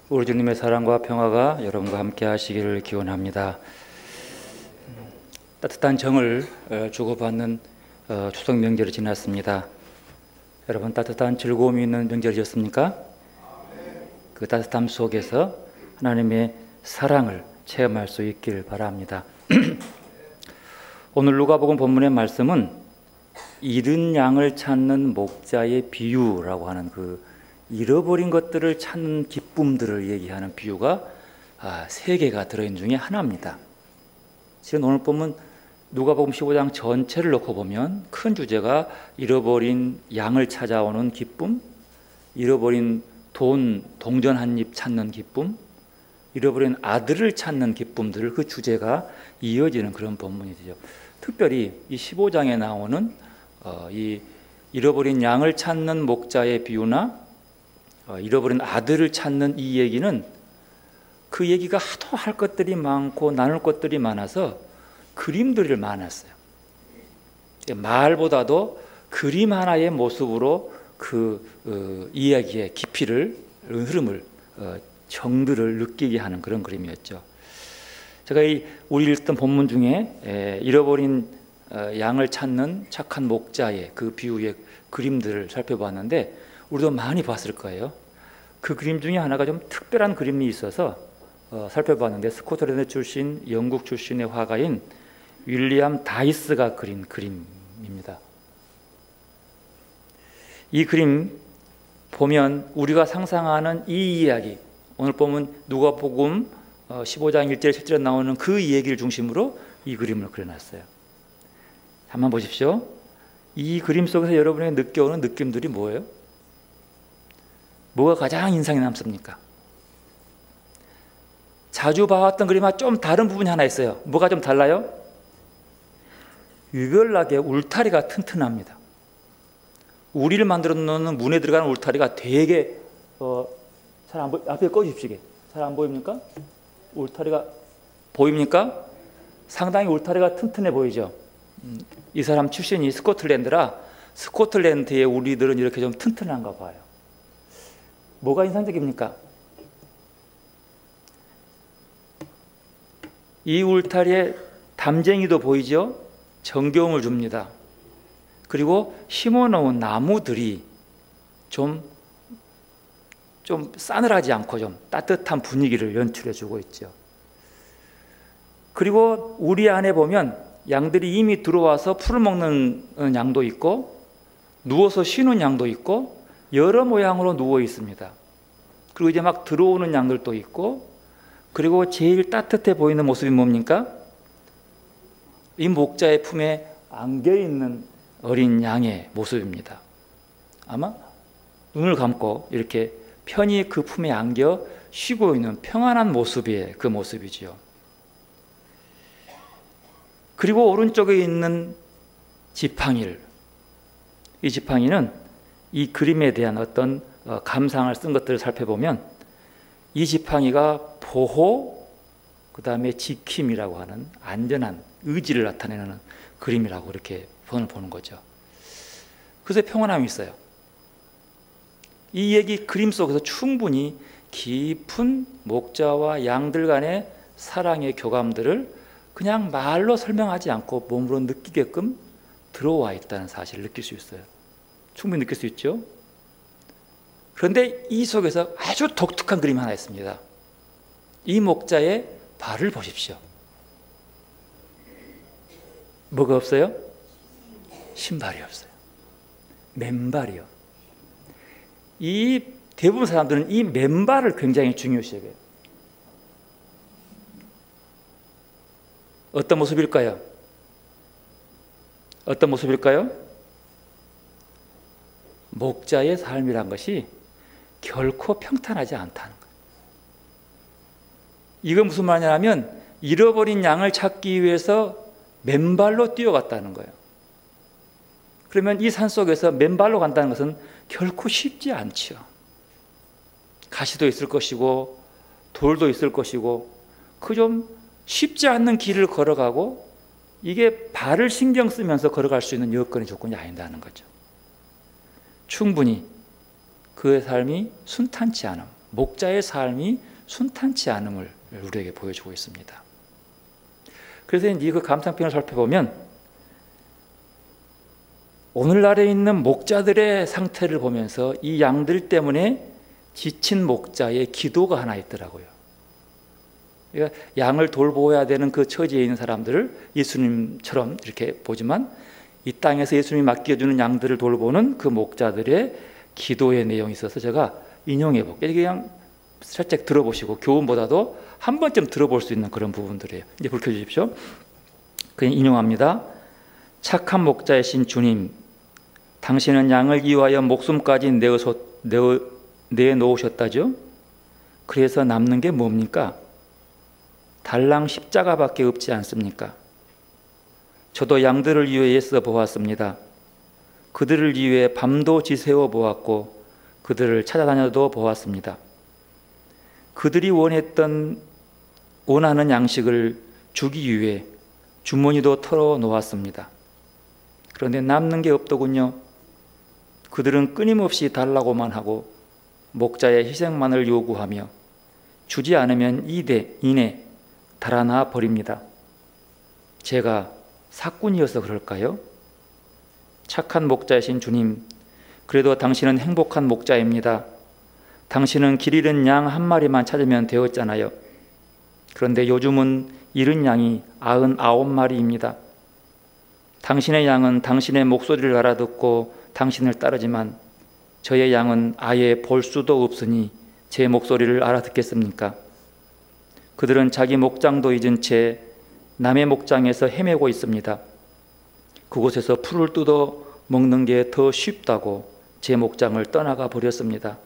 우리 주님의 사랑과 평화가 여러분과 함께 하시기를 기원합니다. 따뜻한 정을 주고받는 추석 명절이 지났습니다. 여러분, 따뜻한 즐거움이 있는 명절이었습니까? 그 따뜻함 속에서 하나님의 사랑을 체험할 수 있기를 바랍니다. 오늘 누가복음 본문의 말씀은 잃은 양을 찾는 목자의 비유라고 하는 그 잃어버린 것들을 찾는 기쁨들을 얘기하는 비유가 3개가 들어있는 중에 하나입니다. 지금 오늘 보면 누가복음 15장 전체를 놓고 보면 큰 주제가 잃어버린 양을 찾아오는 기쁨, 잃어버린 동전 한 입 찾는 기쁨, 잃어버린 아들을 찾는 기쁨들, 그 주제가 이어지는 그런 본문이죠. 특별히 이 15장에 나오는 이 잃어버린 양을 찾는 목자의 비유나 잃어버린 아들을 찾는 이 얘기는 그 얘기가 하도 할 것들이 많고 나눌 것들이 많아서 그림들이 많았어요. 말보다도 그림 하나의 모습으로 그 이야기의 깊이를, 흐름을, 정들을 느끼게 하는 그런 그림이었죠. 제가 우리 읽던 본문 중에 잃어버린 양을 찾는 착한 목자의 그 비유의 그림들을 살펴봤는데 우리도 많이 봤을 거예요. 그 그림 중에 하나가 좀 특별한 그림이 있어서 살펴봤는데, 스코틀랜드 출신, 영국 출신의 화가인 윌리엄 다이스가 그린 그림입니다. 이 그림 보면 우리가 상상하는 이 이야기, 오늘 보면 누가복음 15장 1절 실제로 나오는 그 이야기를 중심으로 이 그림을 그려놨어요. 한번 보십시오. 이 그림 속에서 여러분이 느껴오는 느낌들이 뭐예요? 뭐가 가장 인상이 남습니까? 자주 봐왔던 그림과 좀 다른 부분이 하나 있어요. 뭐가 좀 달라요? 유별나게 울타리가 튼튼합니다. 우리를 만들어 놓는 문에 들어가는 울타리가 되게 잘 안 앞에 꺼주십시오. 잘 안 보입니까? 울타리가 보입니까? 상당히 울타리가 튼튼해 보이죠. 이 사람 출신이 스코틀랜드라 스코틀랜드의 우리들은 이렇게 좀 튼튼한가 봐요. 뭐가 인상적입니까? 이 울타리에 담쟁이도 보이죠? 정겨움을 줍니다. 그리고 심어놓은 나무들이 좀 싸늘하지 않고 좀 따뜻한 분위기를 연출해주고 있죠. 그리고 우리 안에 보면 양들이 이미 들어와서 풀을 먹는 양도 있고 누워서 쉬는 양도 있고 여러 모양으로 누워 있습니다. 그리고 이제 막 들어오는 양들도 있고, 그리고 제일 따뜻해 보이는 모습이 뭡니까? 이 목자의 품에 안겨 있는 어린 양의 모습입니다. 아마 눈을 감고 이렇게 편히 그 품에 안겨 쉬고 있는 평안한 모습의 그 모습이지요. 그리고 오른쪽에 있는 지팡이를, 이 지팡이는 이 그림에 대한 어떤 감상을 쓴 것들을 살펴보면 이 지팡이가 보호, 그 다음에 지킴이라고 하는 안전한 의지를 나타내는 그림이라고 이렇게 보는 거죠. 그래서 평안함이 있어요. 이 얘기 그림 속에서 충분히 깊은 목자와 양들 간의 사랑의 교감들을 그냥 말로 설명하지 않고 몸으로 느끼게끔 들어와 있다는 사실을 느낄 수 있어요. 충분히 느낄 수 있죠. 그런데 이 속에서 아주 독특한 그림이 하나 있습니다. 이 목자의 발을 보십시오. 뭐가 없어요? 신발이 없어요. 맨발이요. 이 대부분 사람들은 이 맨발을 굉장히 중요시 여겨요. 어떤 모습일까요? 어떤 모습일까요? 목자의 삶이란 것이 결코 평탄하지 않다는 거예요. 이건 무슨 말이냐면 잃어버린 양을 찾기 위해서 맨발로 뛰어갔다는 거예요. 그러면 이 산속에서 맨발로 간다는 것은 결코 쉽지 않죠. 가시도 있을 것이고 돌도 있을 것이고 그 좀 쉽지 않는 길을 걸어가고 이게 발을 신경 쓰면서 걸어갈 수 있는 여건이 조건이 아니다는 거죠. 충분히 그의 삶이 순탄치 않음, 목자의 삶이 순탄치 않음을 우리에게 보여주고 있습니다. 그래서 이 그 감상평을 살펴보면 오늘날에 있는 목자들의 상태를 보면서 이 양들 때문에 지친 목자의 기도가 하나 있더라고요. 그러니까 양을 돌보아야 되는 그 처지에 있는 사람들을 예수님처럼 이렇게 보지만 이 땅에서 예수님이 맡겨주는 양들을 돌보는 그 목자들의 기도의 내용이 있어서 제가 인용해 볼게요. 그냥 살짝 들어보시고 교훈보다도 한 번쯤 들어볼 수 있는 그런 부분들이에요. 이제 불 켜주십시오. 그냥 인용합니다. 착한 목자이신 주님, 당신은 양을 위하여 목숨까지 내놓으셨다죠. 그래서 남는 게 뭡니까? 달랑 십자가밖에 없지 않습니까? 저도 양들을 위해 애써 보았습니다. 그들을 위해 밤도 지새워 보았고 그들을 찾아다녀도 보았습니다. 그들이 원하는 양식을 주기 위해 주머니도 털어놓았습니다. 그런데 남는 게 없더군요. 그들은 끊임없이 달라고만 하고 목자의 희생만을 요구하며 주지 않으면 이내 달아나 버립니다. 제가 사꾼이어서 그럴까요? 착한 목자이신 주님, 그래도 당신은 행복한 목자입니다. 당신은 길 잃은 양 한 마리만 찾으면 되었잖아요. 그런데 요즘은 잃은 양이 99마리입니다. 당신의 양은 당신의 목소리를 알아듣고 당신을 따르지만 저의 양은 아예 볼 수도 없으니 제 목소리를 알아듣겠습니까? 그들은 자기 목장도 잊은 채 남의 목장에서 헤매고 있습니다. 그곳에서 풀을 뜯어 먹는 게 더 쉽다고 제 목장을 떠나가 버렸습니다.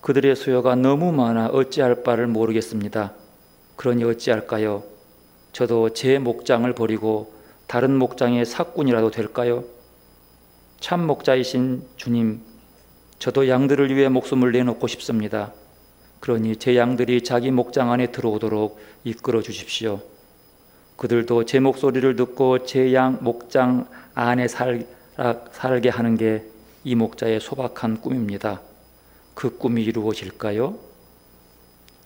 그들의 수요가 너무 많아 어찌할 바를 모르겠습니다. 그러니 어찌할까요? 저도 제 목장을 버리고 다른 목장의 사꾼이라도 될까요? 참 목자이신 주님, 저도 양들을 위해 목숨을 내놓고 싶습니다. 그러니 제 양들이 자기 목장 안에 들어오도록 이끌어 주십시오. 그들도 제 목소리를 듣고 제 양 목장 안에 살게 하는 게 이 목자의 소박한 꿈입니다. 그 꿈이 이루어질까요?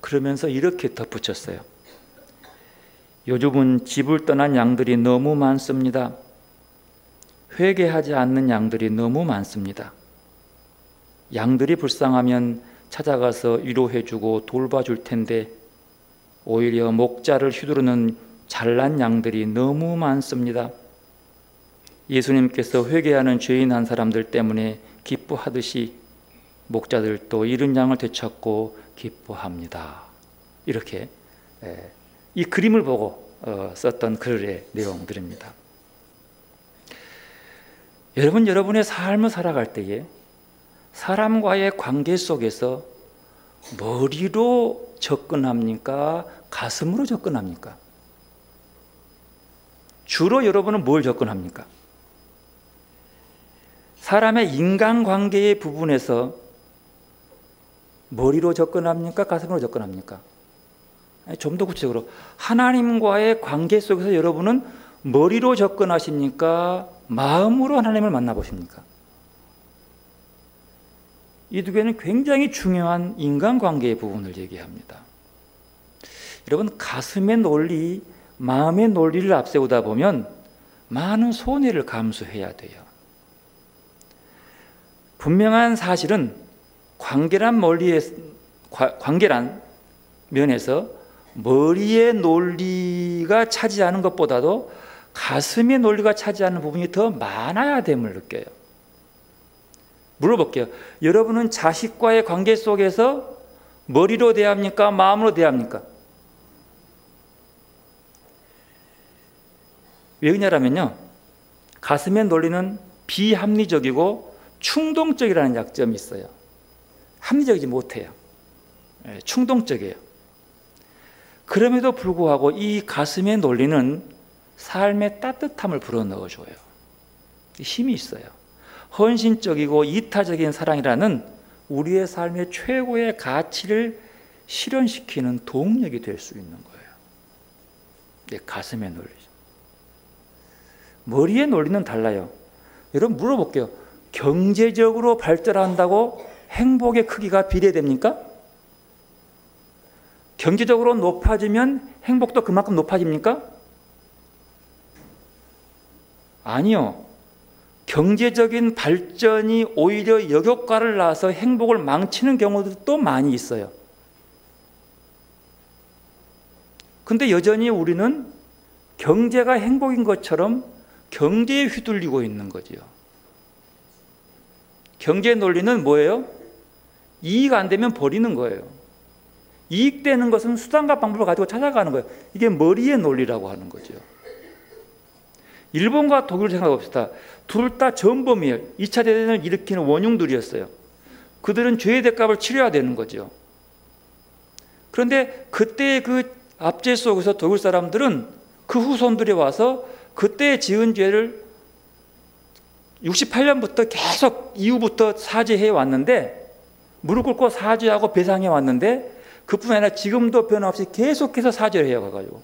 그러면서 이렇게 덧붙였어요. 요즘은 집을 떠난 양들이 너무 많습니다. 회개하지 않는 양들이 너무 많습니다. 양들이 불쌍하면 찾아가서 위로해주고 돌봐줄 텐데 오히려 목자를 휘두르는 잘난 양들이 너무 많습니다. 예수님께서 회개하는 죄인 한 사람들 때문에 기뻐하듯이 목자들도 잃은 양을 되찾고 기뻐합니다. 이렇게 이 그림을 보고 썼던 글의 내용들입니다. 여러분의 삶을 살아갈 때에 사람과의 관계 속에서 머리로 접근합니까? 가슴으로 접근합니까? 주로 여러분은 뭘 접근합니까? 사람의 인간관계의 부분에서 머리로 접근합니까? 가슴으로 접근합니까? 좀 더 구체적으로 하나님과의 관계 속에서 여러분은 머리로 접근하십니까? 마음으로 하나님을 만나보십니까? 이 두 개는 굉장히 중요한 인간관계의 부분을 얘기합니다. 여러분, 가슴의 논리, 마음의 논리를 앞세우다 보면 많은 손해를 감수해야 돼요. 분명한 사실은 관계란 면에서 머리의 논리가 차지하는 것보다도 가슴의 논리가 차지하는 부분이 더 많아야 됨을 느껴요. 물어볼게요. 여러분은 자식과의 관계 속에서 머리로 대합니까? 마음으로 대합니까? 왜 그러냐면요, 가슴의 논리는 비합리적이고 충동적이라는 약점이 있어요. 합리적이지 못해요. 충동적이에요. 그럼에도 불구하고 이 가슴의 논리는 삶의 따뜻함을 불어넣어줘요. 힘이 있어요. 헌신적이고 이타적인 사랑이라는 우리의 삶의 최고의 가치를 실현시키는 동력이 될 수 있는 거예요. 네, 가슴의 논리죠. 머리의 논리는 달라요. 여러분, 물어볼게요. 경제적으로 발전한다고 행복의 크기가 비례됩니까? 경제적으로 높아지면 행복도 그만큼 높아집니까? 아니요. 경제적인 발전이 오히려 역효과를 낳아서 행복을 망치는 경우도 많이 있어요. 근데 여전히 우리는 경제가 행복인 것처럼 경제에 휘둘리고 있는 거지요. 경제 논리는 뭐예요? 이익 안 되면 버리는 거예요. 이익되는 것은 수단과 방법을 가지고 찾아가는 거예요. 이게 머리의 논리라고 하는 거죠. 일본과 독일을 생각해 봅시다. 둘 다 전범이에요. 2차 대전을 일으키는 원흉들이었어요. 그들은 죄의 대값을 치러야 되는 거죠. 그런데 그때의 그 압제 속에서 독일 사람들은 그 후손들이 와서 그때 지은 죄를 68년부터 계속 이후부터 사죄해 왔는데, 무릎 꿇고 사죄하고 배상해 왔는데, 그뿐 아니라 지금도 변함없이 계속해서 사죄를 해요. 가가지고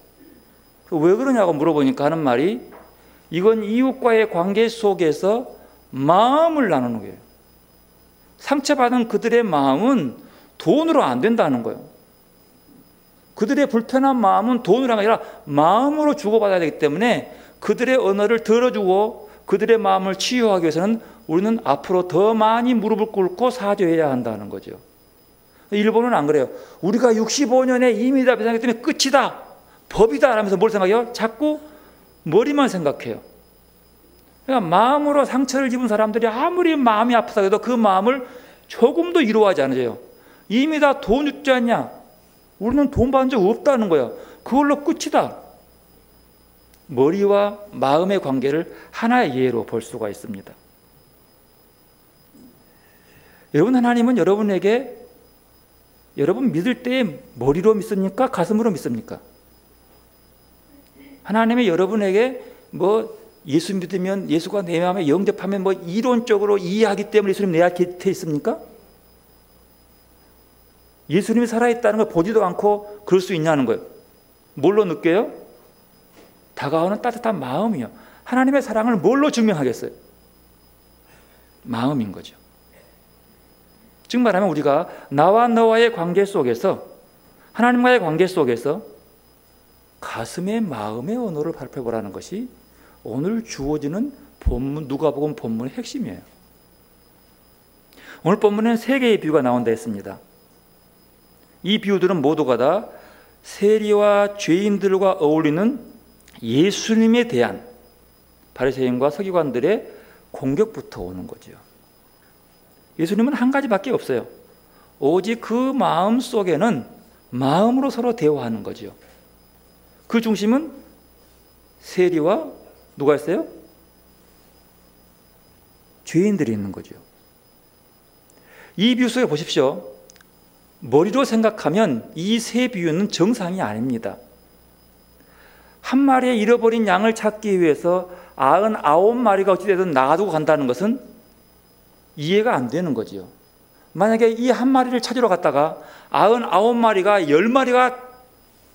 왜 그러냐고 물어보니까 하는 말이, 이건 이웃과의 관계 속에서 마음을 나누는 거예요. 상처받은 그들의 마음은 돈으로 안 된다는 거예요. 그들의 불편한 마음은 돈으로 아니라 마음으로 주고받아야 되기 때문에 그들의 언어를 들어주고 그들의 마음을 치유하기 위해서는 우리는 앞으로 더 많이 무릎을 꿇고 사죄해야 한다는 거죠. 일본은 안 그래요. 우리가 65년에 이민이다 배상했기 때문에 끝이다, 법이다 라면서 뭘 생각해요? 자꾸 머리만 생각해요. 그러니까 마음으로 상처를 입은 사람들이 아무리 마음이 아프다 해도 그 마음을 조금도 이루어하지 않아요. 이미 다 돈 줬지 않냐? 우리는 돈 받은 적 없다는 거예요. 그걸로 끝이다. 머리와 마음의 관계를 하나의 예로 볼 수가 있습니다. 여러분, 하나님은 여러분에게 여러분 믿을 때 머리로 믿습니까? 가슴으로 믿습니까? 하나님이 여러분에게 예수 믿으면, 예수가 내 마음에 영접하면 이론적으로 이해하기 때문에 예수님 내 곁에 있습니까? 예수님이 살아있다는 걸 보지도 않고 그럴 수 있냐는 거예요. 뭘로 느껴요? 다가오는 따뜻한 마음이요. 하나님의 사랑을 뭘로 증명하겠어요? 마음인 거죠. 즉 말하면 우리가 나와 너와의 관계 속에서, 하나님과의 관계 속에서 가슴의 마음의 언어를 발표해보라는 것이 오늘 주어지는 본문, 누가복음 본문의 핵심이에요. 오늘 본문에는 3개의 비유가 나온다 했습니다. 이 비유들은 모두가 다 세리와 죄인들과 어울리는 예수님에 대한 바리새인과 서기관들의 공격부터 오는 거죠. 예수님은 한 가지밖에 없어요. 오직 그 마음 속에는 마음으로 서로 대화하는 거죠. 그 중심은 세리와 누가 있어요? 죄인들이 있는 거죠. 이 비유 속에 보십시오. 머리로 생각하면 이 세 비유는 정상이 아닙니다. 한 마리의 잃어버린 양을 찾기 위해서 99마리가 어찌되든 나가두고 간다는 것은 이해가 안 되는 거지요. 만약에 이 한 마리를 찾으러 갔다가 99마리가 10마리가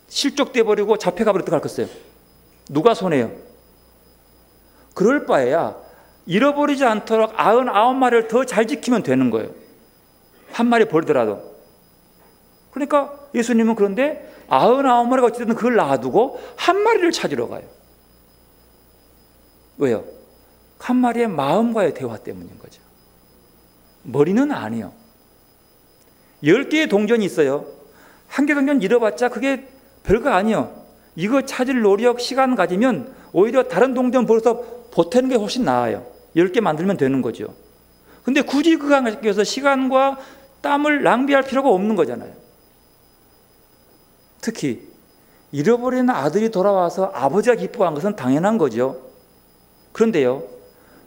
실족돼 버리고 잡혀가 버리면 어떡할 거예요? 누가 손해요? 그럴 바에야 잃어버리지 않도록 99마리를 더 잘 지키면 되는 거예요. 한 마리 버리더라도. 그러니까 예수님은 그런데 99마리가 어찌됐든 그걸 놔두고 한 마리를 찾으러 가요. 왜요? 한 마리의 마음과의 대화 때문인 거죠. 머리는 아니에요. 10개의 동전이 있어요. 한 개 동전 잃어봤자 그게 별거 아니에요. 이거 찾을 노력, 시간 가지면 오히려 다른 동전 벌어서 보태는 게 훨씬 나아요. 10개 만들면 되는 거죠. 근데 굳이 그거 하기 위해서 시간과 땀을 낭비할 필요가 없는 거잖아요. 특히 잃어버린 아들이 돌아와서 아버지가 기뻐한 것은 당연한 거죠. 그런데요,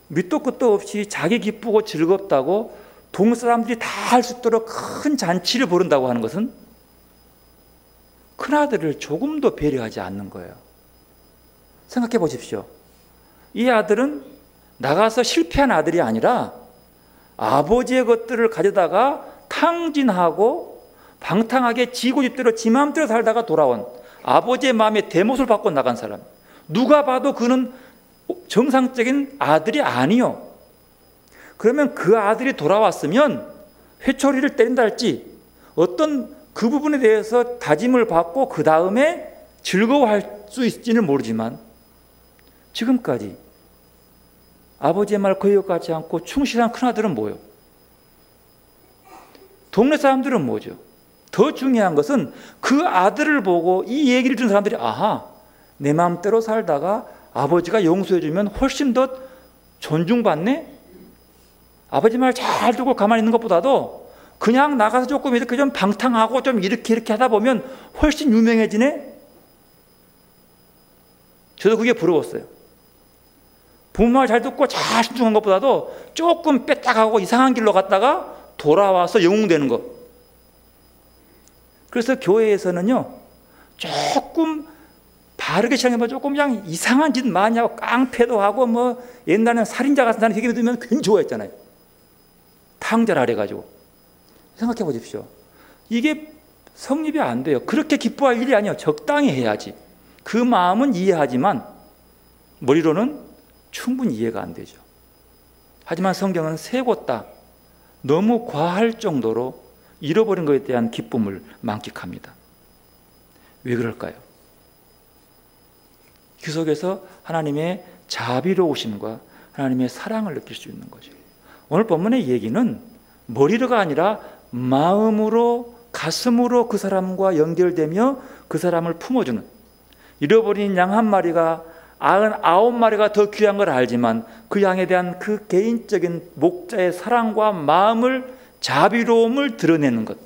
밑도 끝도 없이 자기 기쁘고 즐겁다고 동네 사람들이 다 할 수 있도록 큰 잔치를 벌인다고 하는 것은 큰아들을 조금도 배려하지 않는 거예요. 생각해 보십시오. 이 아들은 나가서 실패한 아들이 아니라 아버지의 것들을 가져다가 탕진하고 방탕하게 지고집대로 지 마음대로 살다가 돌아온 아버지의 마음에 대못을 받고 나간 사람. 누가 봐도 그는 정상적인 아들이 아니요. 그러면 그 아들이 돌아왔으면 회초리를 때린다 할지 어떤 그 부분에 대해서 다짐을 받고 그 다음에 즐거워할 수 있을지는 모르지만 지금까지 아버지의 말 거역하지 않고 충실한 큰아들은 뭐예요? 동네 사람들은 뭐죠? 더 중요한 것은 그 아들을 보고 이 얘기를 듣는 사람들이 아하, 내 마음대로 살다가 아버지가 용서해주면 훨씬 더 존중받네? 아버지 말 잘 듣고 가만히 있는 것보다도 그냥 나가서 조금 이렇게 좀 방탕하고 좀 이렇게 하다 보면 훨씬 유명해지네? 저도 그게 부러웠어요. 부모 말 잘 듣고 잘 순종한 것보다도 조금 빼딱하고 이상한 길로 갔다가 돌아와서 영웅되는 것. 그래서 교회에서는요, 조금 바르게 시작해보면 조금 그냥 이상한 짓 많이 하고 깡패도 하고 뭐 옛날에는 살인자 같은 사람이 얘기 들으면 괜히 좋아했잖아요. 탕자라 해가지고. 생각해 보십시오. 이게 성립이 안 돼요. 그렇게 기뻐할 일이 아니에요. 적당히 해야지. 그 마음은 이해하지만 머리로는 충분히 이해가 안 되죠. 하지만 성경은 세고다 너무 과할 정도로 잃어버린 것에 대한 기쁨을 만끽합니다. 왜 그럴까요? 그 속에서 하나님의 자비로우심과 하나님의 사랑을 느낄 수 있는 거죠. 오늘 본문의 얘기는 머리로가 아니라 마음으로, 가슴으로 그 사람과 연결되며 그 사람을 품어주는, 잃어버린 양 한 마리가 99마리가 더 귀한 걸 알지만 그 양에 대한 그 개인적인 목자의 사랑과 마음을, 자비로움을 드러내는 것,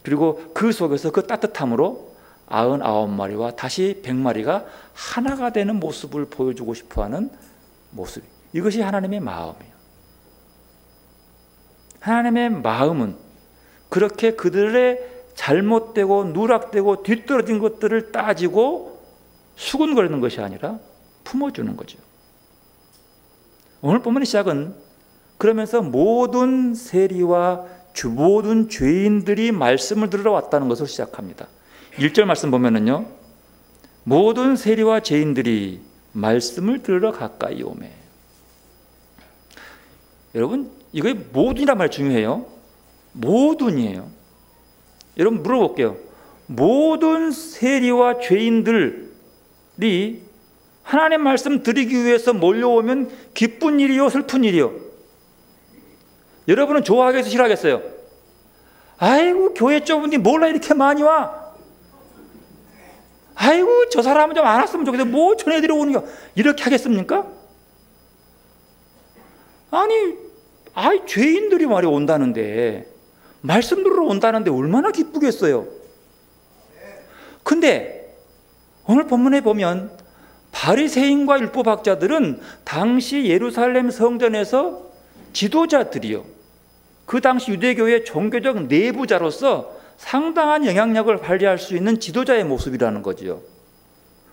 그리고 그 속에서 그 따뜻함으로 99마리와 다시 100마리가 하나가 되는 모습을 보여주고 싶어하는 모습, 이것이 하나님의 마음이에요. 하나님의 마음은 그렇게 그들의 잘못되고 누락되고 뒤떨어진 것들을 따지고 수군거리는 것이 아니라 품어주는 거죠. 오늘 본문의 시작은 그러면서 모든 세리와 모든 죄인들이 말씀을 들으러 왔다는 것을 시작합니다. 1절 말씀 보면은요, 모든 세리와 죄인들이 말씀을 들으러 가까이 오매. 여러분, 이거 모든이란 말 중요해요. 모든이에요. 여러분 물어볼게요. 모든 세리와 죄인들이 하나님의 말씀 드리기 위해서 몰려오면 기쁜 일이요, 슬픈 일이요? 여러분은 좋아하겠어요, 싫어하겠어요? 아이고, 교회 좁은데 몰라 이렇게 많이 와? 아이고, 저 사람은 좀 안 왔으면 좋겠어. 뭐 전해드려 오는 거 이렇게 하겠습니까? 아니, 죄인들이 말이 온다는데, 말씀 들으러 온다는데 얼마나 기쁘겠어요. 근데 오늘 본문에 보면 바리새인과 율법학자들은 당시 예루살렘 성전에서 지도자들이요, 그 당시 유대교의 종교적 내부자로서 상당한 영향력을 발휘할 수 있는 지도자의 모습이라는 거지요.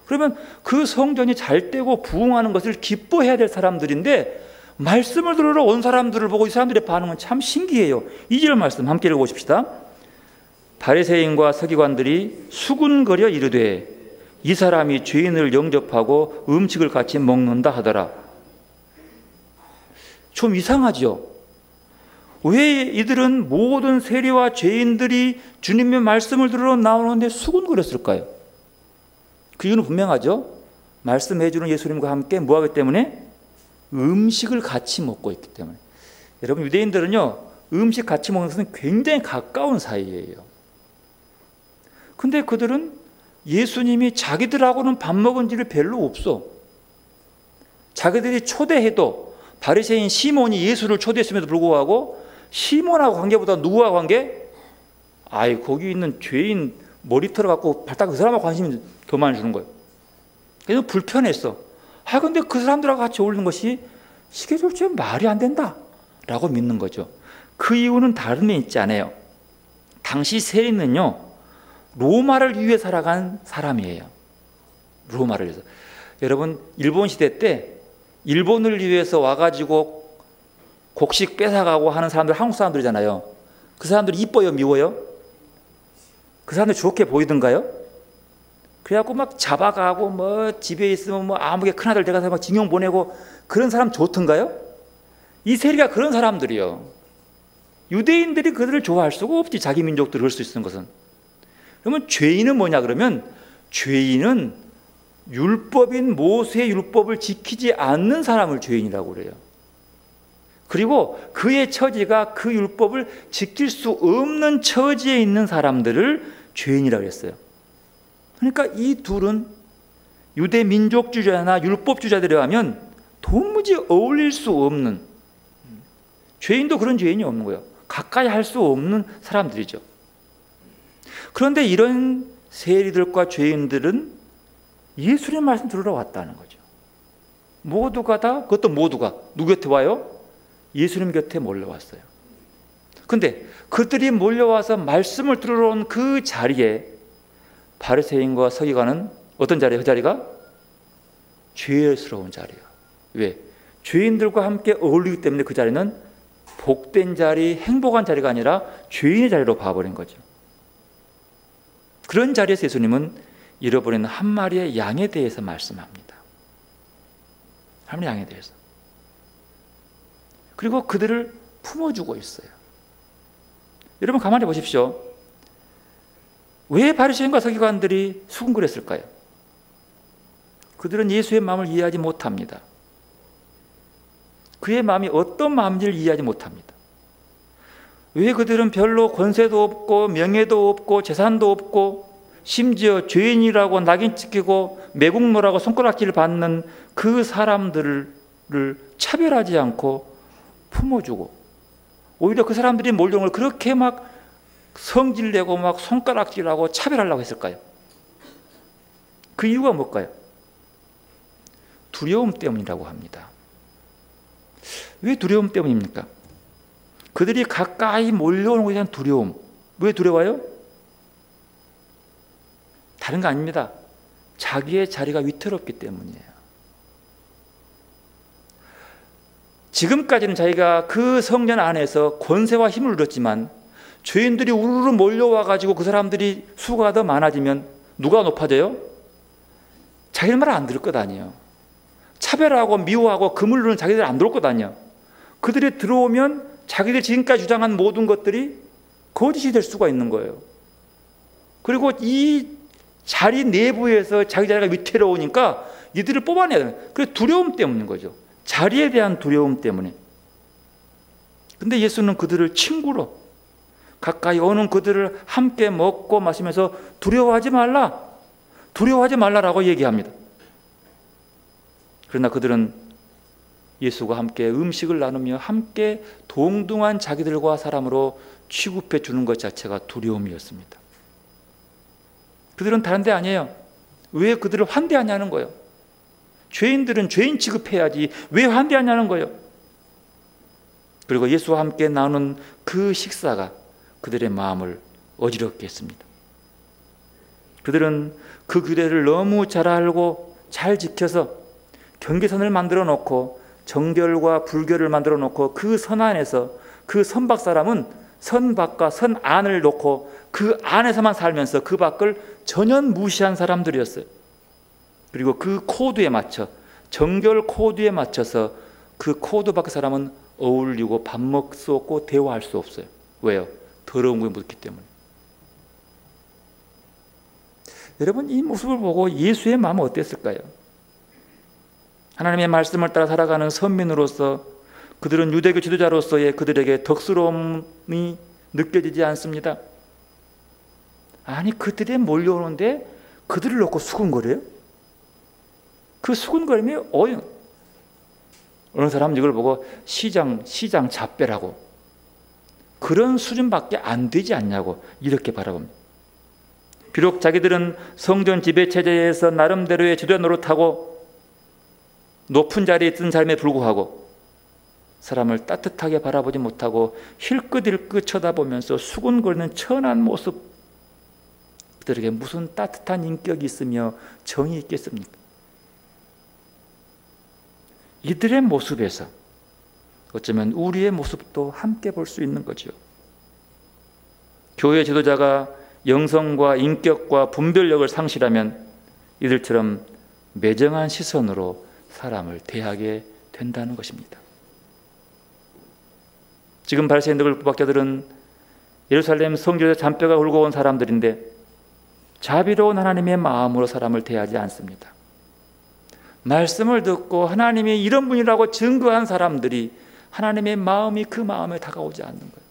그러면 그 성전이 잘 되고 부흥하는 것을 기뻐해야 될 사람들인데 말씀을 들으러 온 사람들을 보고 이 사람들의 반응은 참 신기해요. 2절 말씀 함께 읽어보십시다. 바리새인과 서기관들이 수군거려 이르되 이 사람이 죄인을 영접하고 음식을 같이 먹는다 하더라. 좀 이상하죠? 왜 이들은 모든 세리와 죄인들이 주님의 말씀을 들으러 나오는데 수군거렸을까요? 그 이유는 분명하죠. 말씀해 주는 예수님과 함께 뭐하기 때문에? 음식을 같이 먹고 있기 때문에. 여러분, 유대인들은요, 음식 같이 먹는 것은 굉장히 가까운 사이예요. 근데 그들은 예수님이 자기들하고는 밥 먹은 지를 별로 없어. 자기들이 초대해도 바리새인 시몬이 예수를 초대했음에도 불구하고 시몬하고 관계보다 누구와 관계? 거기 있는 죄인 머리털을 갖고 발딱 그 사람하고 관심이 더 많이 주는 거예요. 그래서 불편했어. 근데 그 사람들하고 같이 어울리는 것이 시계절처럼 말이 안 된다 라고 믿는 거죠. 그 이유는 다른 데 있지 않아요. 당시 세리는요, 로마를 위해 살아간 사람이에요. 로마를 위해서. 여러분, 일본 시대 때 일본을 위해서 와가지고 곡식 뺏어가고 하는 사람들, 한국 사람들이잖아요. 그 사람들이 이뻐요, 미워요? 그 사람들 좋게 보이던가요? 그래갖고 막 잡아가고 뭐 집에 있으면 뭐 아무게 큰아들 돼가서 막 징용 보내고 그런 사람 좋던가요? 이 세리가 그런 사람들이요. 유대인들이 그들을 좋아할 수가 없지. 자기 민족들을 그럴 수 있는 것은. 그러면 죄인은 뭐냐 그러면 죄인은 율법인 모세의 율법을 지키지 않는 사람을 죄인이라고 그래요. 그리고 그의 처지가 그 율법을 지킬 수 없는 처지에 있는 사람들을 죄인이라고 했어요. 그러니까 이 둘은 유대 민족주의자나 율법주의자들에 하면 도무지 어울릴 수 없는, 죄인도 그런 죄인이 없는 거예요. 가까이 할 수 없는 사람들이죠. 그런데 이런 세리들과 죄인들은 예수님의 말씀 들으러 왔다는 거죠. 모두가 다, 그것도 모두가 누구 곁에 와요? 예수님 곁에 몰려왔어요. 근데 그들이 몰려와서 말씀을 들으러 온 그 자리에 바리새인과 서기관은 어떤 자리예요? 그 자리가 죄스러운 자리예요. 왜? 죄인들과 함께 어울리기 때문에 그 자리는 복된 자리, 행복한 자리가 아니라 죄인의 자리로 봐버린 거죠. 그런 자리에서 예수님은 잃어버린 한 마리의 양에 대해서 말씀합니다. 한 마리의 양에 대해서. 그리고 그들을 품어주고 있어요. 여러분 가만히 보십시오. 왜 바리새인과 서기관들이 수군거렸을까요? 그들은 예수의 마음을 이해하지 못합니다. 그의 마음이 어떤 마음인지를 이해하지 못합니다. 왜 그들은 별로 권세도 없고 명예도 없고 재산도 없고 심지어 죄인이라고 낙인 찍히고 매국노라고 손가락질 받는 그 사람들을 차별하지 않고 품어주고, 오히려 그 사람들이 몰려온 걸 그렇게 막 성질내고 막 손가락질하고 차별하려고 했을까요? 그 이유가 뭘까요? 두려움 때문이라고 합니다. 왜 두려움 때문입니까? 그들이 가까이 몰려오는 것에 대한 두려움. 왜 두려워요? 다른 거 아닙니다. 자기의 자리가 위태롭기 때문이에요. 지금까지는 자기가 그 성전 안에서 권세와 힘을 누렸지만 죄인들이 우르르 몰려와가지고 그 사람들이 수가 더 많아지면 누가 높아져요? 자기들 말 안 들을 것 아니에요. 차별하고 미워하고 그물 누는 자기들 안 들어올 것 아니에요. 그들이 들어오면 자기들이 지금까지 주장한 모든 것들이 거짓이 될 수가 있는 거예요. 그리고 이 자리 내부에서 자기 자리가 위태로우니까 이들을 뽑아내야 돼요. 그래서 두려움 때문인 거죠. 자리에 대한 두려움 때문에. 근데 예수는 그들을 친구로 가까이 오는 그들을 함께 먹고 마시면서 두려워하지 말라, 두려워하지 말라라고 얘기합니다. 그러나 그들은 예수가 함께 음식을 나누며 함께 동등한 자기들과 사람으로 취급해 주는 것 자체가 두려움이었습니다. 그들은 다른 데 아니에요. 왜 그들을 환대하냐는 거예요. 죄인들은 죄인 취급해야지 왜 환대하냐는 거예요. 그리고 예수와 함께 나눈 그 식사가 그들의 마음을 어지럽게 했습니다. 그들은 그 규례를 너무 잘 알고 잘 지켜서 경계선을 만들어 놓고 정결과 불결을 만들어 놓고 그 선 안에서 그 선밖 사람은 선 밖과 선 안을 놓고 그 안에서만 살면서 그 밖을 전혀 무시한 사람들이었어요. 그리고 그 코드에 맞춰, 정결 코드에 맞춰서 그 코드 밖의 사람은 어울리고 밥 먹을 수 없고 대화할 수 없어요. 왜요? 더러운 것이 묻기 때문에. 여러분 이 모습을 보고 예수의 마음은 어땠을까요? 하나님의 말씀을 따라 살아가는 선민으로서 그들은 유대교 지도자로서의 그들에게 덕스러움이 느껴지지 않습니다. 아니 그들이 몰려오는데 그들을 놓고 수군거려요? 그 수군거림이 어느 사람은 이걸 보고 시장 잡배라고, 그런 수준밖에 안 되지 않냐고 이렇게 바라봅니다. 비록 자기들은 성전 지배체제에서 나름대로의 지도자 노릇하고 높은 자리에 있던 사람에 불구하고 사람을 따뜻하게 바라보지 못하고 힐끗힐끗 쳐다보면서 수군거리는 천한 모습, 그들에게 무슨 따뜻한 인격이 있으며 정이 있겠습니까? 이들의 모습에서 어쩌면 우리의 모습도 함께 볼 수 있는 거죠. 교회 지도자가 영성과 인격과 분별력을 상실하면 이들처럼 매정한 시선으로 사람을 대하게 된다는 것입니다. 지금 바리새인들 부박자들은 예루살렘 성전에서 잔뼈가 굵어온 사람들인데 자비로운 하나님의 마음으로 사람을 대하지 않습니다. 말씀을 듣고 하나님이 이런 분이라고 증거한 사람들이 하나님의 마음이 그 마음에 다가오지 않는 거예요.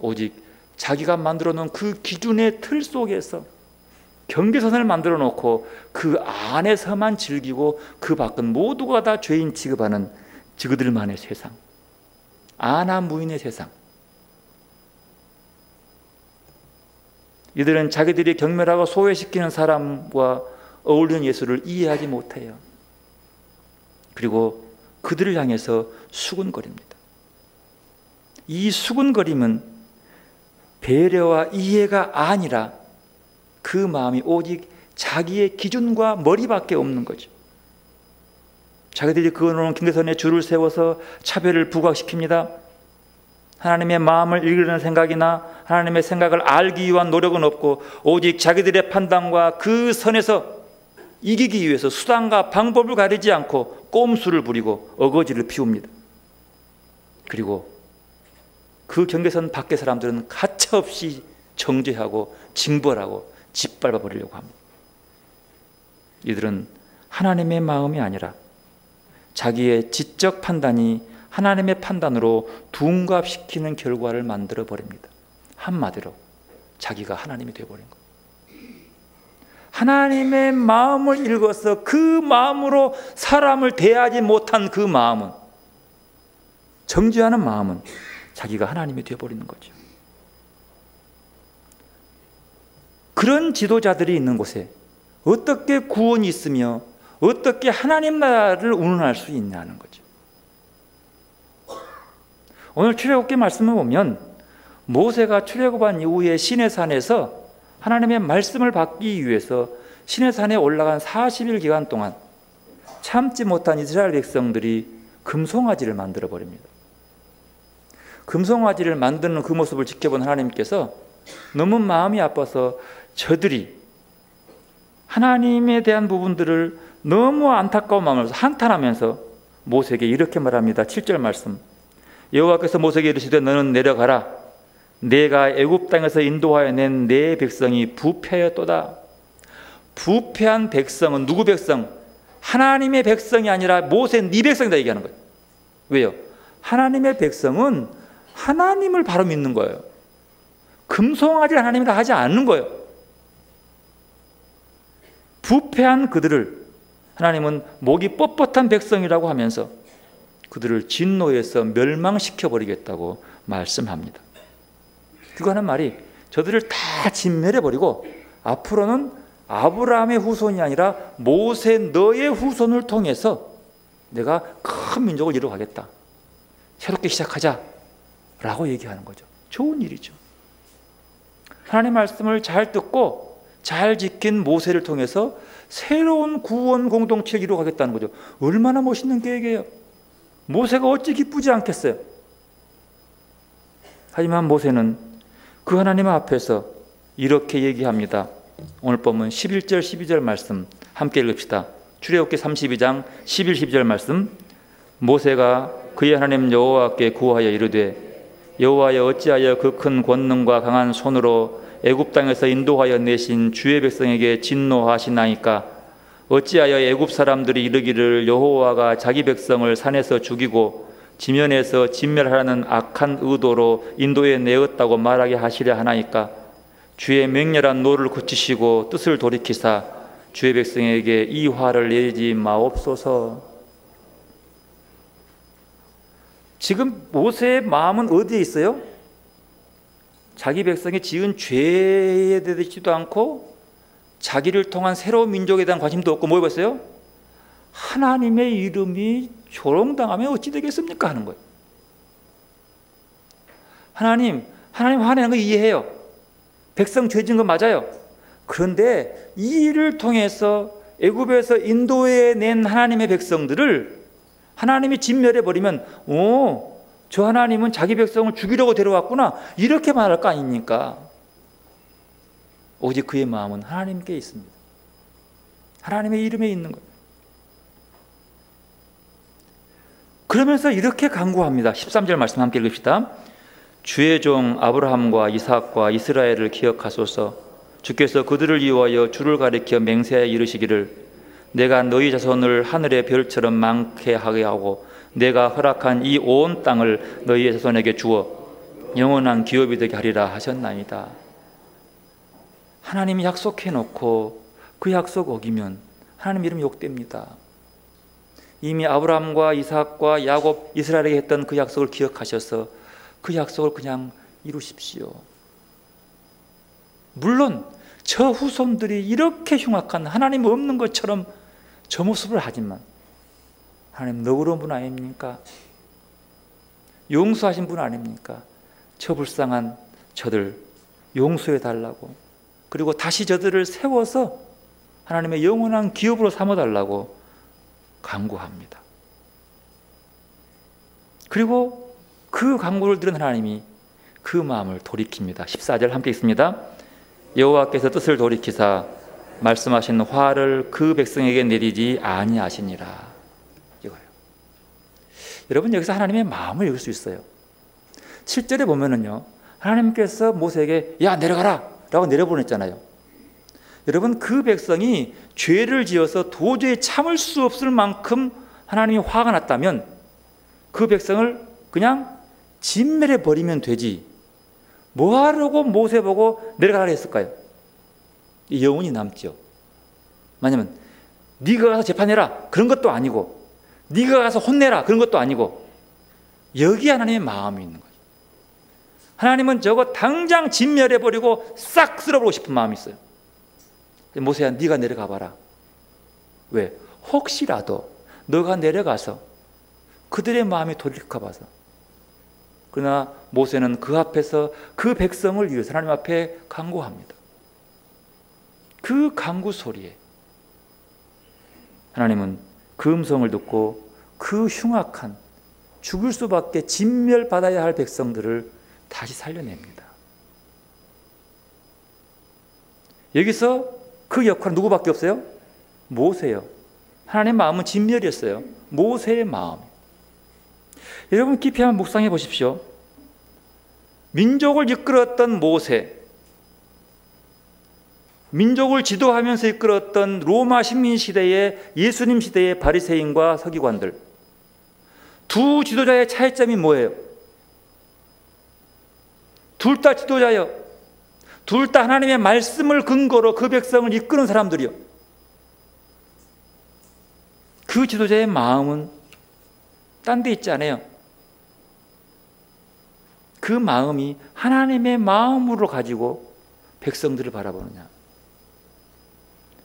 오직 자기가 만들어 놓은 그 기준의 틀 속에서 경계선을 만들어 놓고 그 안에서만 즐기고 그 밖은 모두가 다 죄인 취급하는 그들만의 세상, 아나무인의 세상. 이들은 자기들이 경멸하고 소외시키는 사람과 어울리는 예수를 이해하지 못해요. 그리고 그들을 향해서 수군거립니다. 이 수군거림은 배려와 이해가 아니라 그 마음이 오직 자기의 기준과 머리밖에 없는 거죠. 자기들이 그어놓은 경계선에 줄을 세워서 차별을 부각시킵니다. 하나님의 마음을 읽으려는 생각이나 하나님의 생각을 알기 위한 노력은 없고 오직 자기들의 판단과 그 선에서 이기기 위해서 수단과 방법을 가리지 않고 꼼수를 부리고 어거지를 피웁니다. 그리고 그 경계선 밖의 사람들은 가차없이 정죄하고 징벌하고 짓밟아 버리려고 합니다. 이들은 하나님의 마음이 아니라 자기의 지적 판단이 하나님의 판단으로 둔갑시키는 결과를 만들어 버립니다. 한마디로 자기가 하나님이 되어버린 거예요. 하나님의 마음을 읽어서 그 마음으로 사람을 대하지 못한 그 마음은, 정죄하는 마음은 자기가 하나님이 되어버리는 거죠. 그런 지도자들이 있는 곳에 어떻게 구원이 있으며 어떻게 하나님 나라를 운운할 수 있냐는 거죠. 오늘 출애굽기 말씀을 보면 모세가 출애굽한 이후에 시내산에서 하나님의 말씀을 받기 위해서 시내산에 올라간 40일 기간 동안 참지 못한 이스라엘 백성들이 금송아지를 만들어 버립니다. 금송아지를 만드는 그 모습을 지켜본 하나님께서 너무 마음이 아파서 저들이 하나님에 대한 부분들을 너무 안타까운 마음으로 한탄하면서 모세에게 이렇게 말합니다. 7절 말씀. 여호와께서 모세에게 이르시되 너는 내려가라. 내가 애굽 땅에서 인도하여 낸 내 백성이 부패하였도다. 부패한 백성은 누구 백성? 하나님의 백성이 아니라 모세 네 백성이다 얘기하는 거예요. 왜요? 하나님의 백성은 하나님을 바로 믿는 거예요. 금송아지를 하나님이라 하지 않는 거예요. 부패한 그들을 하나님은 목이 뻣뻣한 백성이라고 하면서 그들을 진노해서 멸망시켜버리겠다고 말씀합니다. 그거 하는 말이 저들을 다 진멸해버리고 앞으로는 아브라함의 후손이 아니라 모세 너의 후손을 통해서 내가 큰 민족을 이루어가겠다. 새롭게 시작하자 라고 얘기하는 거죠. 좋은 일이죠. 하나님의 말씀을 잘 듣고 잘 지킨 모세를 통해서 새로운 구원 공동체를 이루어가겠다는 거죠. 얼마나 멋있는 계획이에요. 모세가 어찌 기쁘지 않겠어요. 하지만 모세는 그 하나님 앞에서 이렇게 얘기합니다. 오늘 본문 11절 12절 말씀 함께 읽읍시다. 출애굽기 32장 11, 12절 말씀. 모세가 그의 하나님 여호와께 구하여 이르되 여호와여 어찌하여 그 큰 권능과 강한 손으로 애굽 땅에서 인도하여 내신 주의 백성에게 진노하시나이까? 어찌하여 애굽 사람들이 이르기를 여호와가 자기 백성을 산에서 죽이고 지면에서 진멸하라는 악한 의도로 인도에 내었다고 말하게 하시려 하나이까? 주의 맹렬한 노를 그치시고 뜻을 돌이키사 주의 백성에게 이 화를 내지 마옵소서. 지금 모세의 마음은 어디에 있어요? 자기 백성이 지은 죄에 대해서도 않고 자기를 통한 새로운 민족에 대한 관심도 없고 뭐 해봤어요? 하나님의 이름이 조롱당하면 어찌 되겠습니까? 하는 거예요. 하나님 화내는 거 이해해요. 백성 죄 지은 거 맞아요. 그런데 이 일을 통해서 애굽에서 인도에 낸 하나님의 백성들을 하나님이 진멸해버리면 저 하나님은 자기 백성을 죽이려고 데려왔구나 이렇게 말할 거 아닙니까? 오직 그의 마음은 하나님께 있습니다. 하나님의 이름에 있는 거예요. 그러면서 이렇게 간구합니다. 13절 말씀 함께 읽읍시다. 주의 종 아브라함과 이삭과 이스라엘을 기억하소서. 주께서 그들을 이유하여 주를 가리켜 맹세하여 이르시기를 내가 너희 자손을 하늘의 별처럼 많게 하게 하고 내가 허락한 이 온 땅을 너희의 자손에게 주어 영원한 기업이 되게 하리라 하셨나이다. 하나님이 약속해 놓고 그 약속 어기면 하나님 이름 욕됩니다. 이미 아브라함과 이삭과 야곱, 이스라엘에게 했던 그 약속을 기억하셔서 그 약속을 그냥 이루십시오. 물론 저 후손들이 이렇게 흉악한 하나님 없는 것처럼 저 모습을 하지만 하나님 너그러운 분 아닙니까? 용서하신 분 아닙니까? 저 불쌍한 저들 용서해 달라고, 그리고 다시 저들을 세워서 하나님의 영원한 기업으로 삼아달라고 간구합니다. 그리고 그 간구를 들은 하나님이 그 마음을 돌이킵니다. 14절 함께 읽습니다. 여호와께서 뜻을 돌이키사 말씀하신 화를 그 백성에게 내리지 아니하시니라. 이거예요. 여러분, 여기서 하나님의 마음을 읽을 수 있어요. 7절에 보면은요, 하나님께서 모세에게 야 내려가라 라고 내려보냈잖아요. 여러분, 그 백성이 죄를 지어서 도저히 참을 수 없을 만큼 하나님이 화가 났다면 그 백성을 그냥 진멸해 버리면 되지 뭐 하려고 모세 보고 내려가라 했을까요? 영혼이 남죠. 왜냐면 네가 가서 재판해라 그런 것도 아니고, 네가 가서 혼내라 그런 것도 아니고, 여기에 하나님의 마음이 있는 거예요. 하나님은 저거 당장 진멸해 버리고 싹 쓸어버리고 싶은 마음이 있어요. 모세야 네가 내려가 봐라. 왜? 혹시라도 너가 내려가서 그들의 마음이 돌이켜 봐서. 그러나 모세는 그 앞에서 그 백성을 위해서 하나님 앞에 간구합니다. 그 간구 소리에 하나님은 그 음성을 듣고 그 흉악한 죽을 수밖에 진멸받아야 할 백성들을 다시 살려냅니다. 여기서 그 역할은 누구밖에 없어요? 모세요. 하나님의 마음은 진멸이었어요. 모세의 마음. 여러분 깊이 한번 묵상해 보십시오. 민족을 이끌었던 모세, 민족을 지도하면서 이끌었던 로마 식민 시대의 예수님 시대의 바리새인과 서기관들, 두 지도자의 차이점이 뭐예요? 둘 다 지도자요. 둘 다 하나님의 말씀을 근거로 그 백성을 이끄는 사람들이요. 그 지도자의 마음은 딴 데 있지 않아요. 그 마음이 하나님의 마음으로 가지고 백성들을 바라보느냐.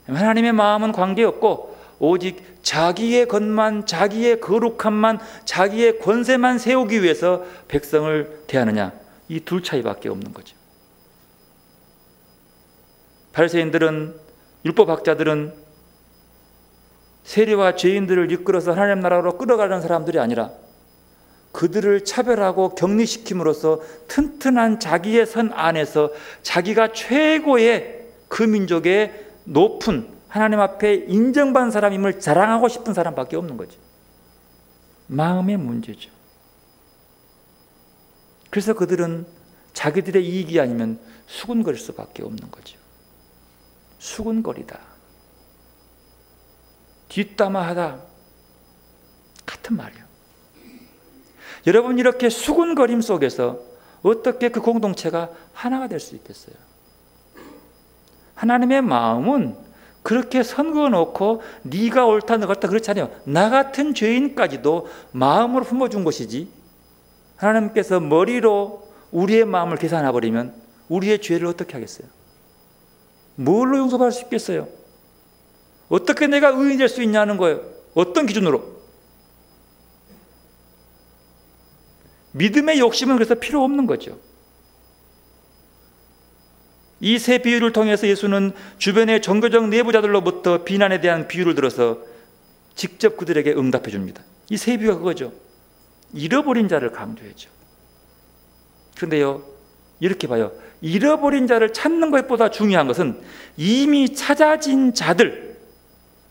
하나님의 마음은 관계없고 오직 자기의 것만, 자기의 거룩함만, 자기의 권세만 세우기 위해서 백성을 대하느냐. 이 둘 차이밖에 없는 거죠. 바리새인들은, 율법학자들은 세리와 죄인들을 이끌어서 하나님 나라로 끌어가는 사람들이 아니라 그들을 차별하고 격리시킴으로써 튼튼한 자기의 선 안에서 자기가 최고의 그 민족의 높은 하나님 앞에 인정받은 사람임을 자랑하고 싶은 사람밖에 없는 거죠. 마음의 문제죠. 그래서 그들은 자기들의 이익이 아니면 수군거릴 수밖에 없는 거죠. 수군거리다, 뒷담화하다 같은 말이에요. 여러분, 이렇게 수군거림 속에서 어떻게 그 공동체가 하나가 될 수 있겠어요? 하나님의 마음은 그렇게 선그어 놓고 네가 옳다 너가 옳다 그렇지 않아요. 나 같은 죄인까지도 마음으로 품어준 것이지, 하나님께서 머리로 우리의 마음을 계산해 버리면 우리의 죄를 어떻게 하겠어요? 뭘로 용서받을 수 있겠어요? 어떻게 내가 의인이 될 수 있냐는 거예요. 어떤 기준으로? 믿음의 욕심은 그래서 필요 없는 거죠. 이 세 비유를 통해서 예수는 주변의 종교적 내부자들로부터 비난에 대한 비유를 들어서 직접 그들에게 응답해 줍니다. 이 세 비유가 그거죠. 잃어버린 자를 강조했죠. 그런데요, 이렇게 봐요. 잃어버린 자를 찾는 것보다 중요한 것은 이미 찾아진 자들,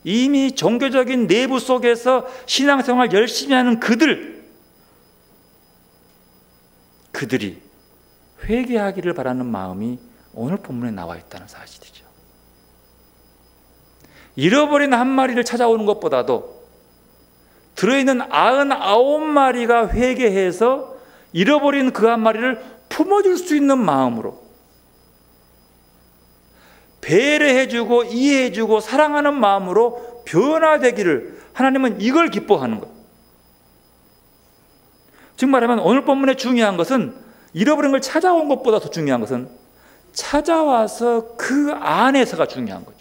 이미 종교적인 내부 속에서 신앙생활 열심히 하는 그들이 회개하기를 바라는 마음이 오늘 본문에 나와 있다는 사실이죠. 잃어버린 한 마리를 찾아오는 것보다도 들어있는 99마리가 회개해서 잃어버린 그 한 마리를 품어줄 수 있는 마음으로 배려해주고 이해해주고 사랑하는 마음으로 변화되기를 하나님은 이걸 기뻐하는 거예요. 즉 말하면 오늘 본문에 중요한 것은 잃어버린 걸 찾아온 것보다 더 중요한 것은 찾아와서 그 안에서가 중요한 거죠.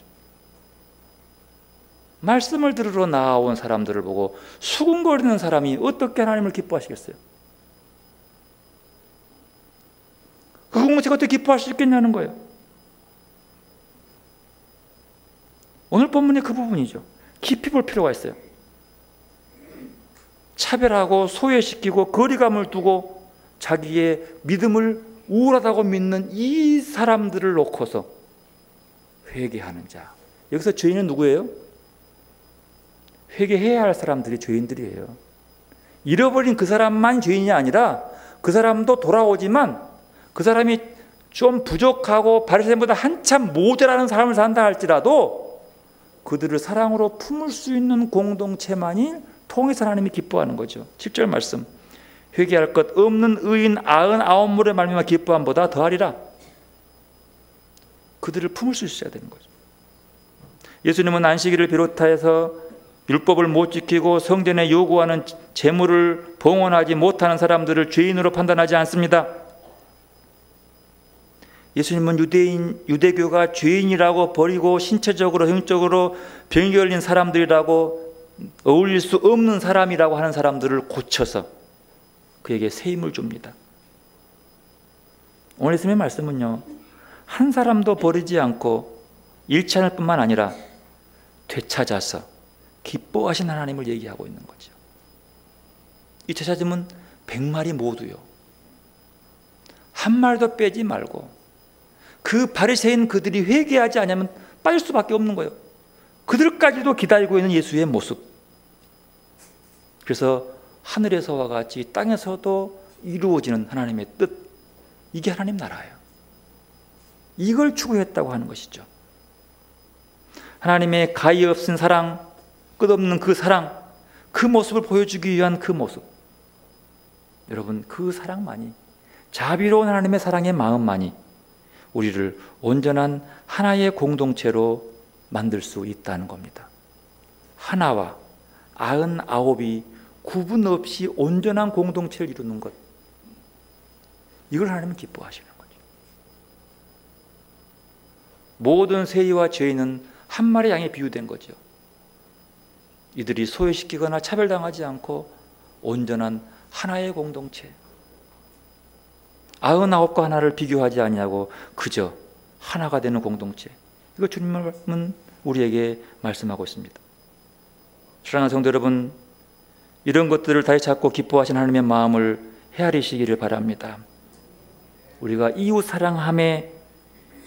말씀을 들으러 나온 사람들을 보고 수군거리는 사람이 어떻게 하나님을 기뻐하시겠어요? 그 공동체가 어떻게 기뻐할 수 있겠냐는 거예요. 오늘 본문의 그 부분이죠. 깊이 볼 필요가 있어요. 차별하고 소외시키고 거리감을 두고 자기의 믿음을 우월하다고 믿는 이 사람들을 놓고서 회개하는 자. 여기서 죄인은 누구예요? 회개해야 할 사람들이 죄인들이에요. 잃어버린 그 사람만 죄인이 아니라 그 사람도 돌아오지만 그 사람이 좀 부족하고 바리새인보다 한참 모자라는 삶을 산다 할지라도 그들을 사랑으로 품을 수 있는 공동체만이 통해서 하나님이 기뻐하는 거죠. 7절 말씀, 회개할 것 없는 의인 99물의 말미암아 기뻐함보다 더하리라. 그들을 품을 수 있어야 되는 거죠. 예수님은 안식일을 비롯해서 율법을 못 지키고 성전에 요구하는 제물을 봉헌하지 못하는 사람들을 죄인으로 판단하지 않습니다. 예수님은 유대교가 죄인이라고 버리고 신체적으로 형적으로 병이 걸린 사람들이라고 어울릴 수 없는 사람이라고 하는 사람들을 고쳐서 그에게 새 힘을 줍니다. 오늘 예수님의 말씀은요, 한 사람도 버리지 않고 잃지 않을 뿐만 아니라 되찾아서 기뻐하신 하나님을 얘기하고 있는 거죠. 이 되찾음은 100마리 모두요, 한 마리도 빼지 말고 그 바리새인 그들이 회개하지 않으면 빠질 수밖에 없는 거예요. 그들까지도 기다리고 있는 예수의 모습. 그래서 하늘에서와 같이 땅에서도 이루어지는 하나님의 뜻, 이게 하나님 나라예요. 이걸 추구했다고 하는 것이죠. 하나님의 가히 없은 사랑, 끝없는 그 사랑, 그 모습을 보여주기 위한 그 모습. 여러분, 그 사랑만이, 자비로운 하나님의 사랑의 마음만이 우리를 온전한 하나의 공동체로 만들 수 있다는 겁니다. 하나와 99이 구분 없이 온전한 공동체를 이루는 것, 이걸 하나님은 기뻐하시는 거죠. 모든 세리와 죄인은 한 마리 양에 비유된 거죠. 이들이 소외시키거나 차별당하지 않고 온전한 하나의 공동체, 99과 하나를 비교하지 아니하고 그저 하나가 되는 공동체, 이거 주님은 우리에게 말씀하고 있습니다. 사랑하는 성도 여러분, 이런 것들을 다시 찾고 기뻐하신 하나님의 마음을 헤아리시기를 바랍니다. 우리가 이웃 사랑함에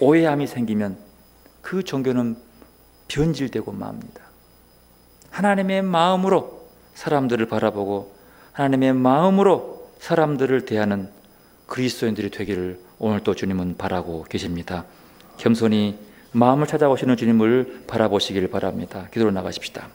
오해함이 생기면 그 종교는 변질되고 맙니다. 하나님의 마음으로 사람들을 바라보고 하나님의 마음으로 사람들을 대하는 그리스도인들이 되기를 오늘 또 주님은 바라고 계십니다. 겸손히 마음을 찾아오시는 주님을 바라보시길 바랍니다. 기도로 나가십시다.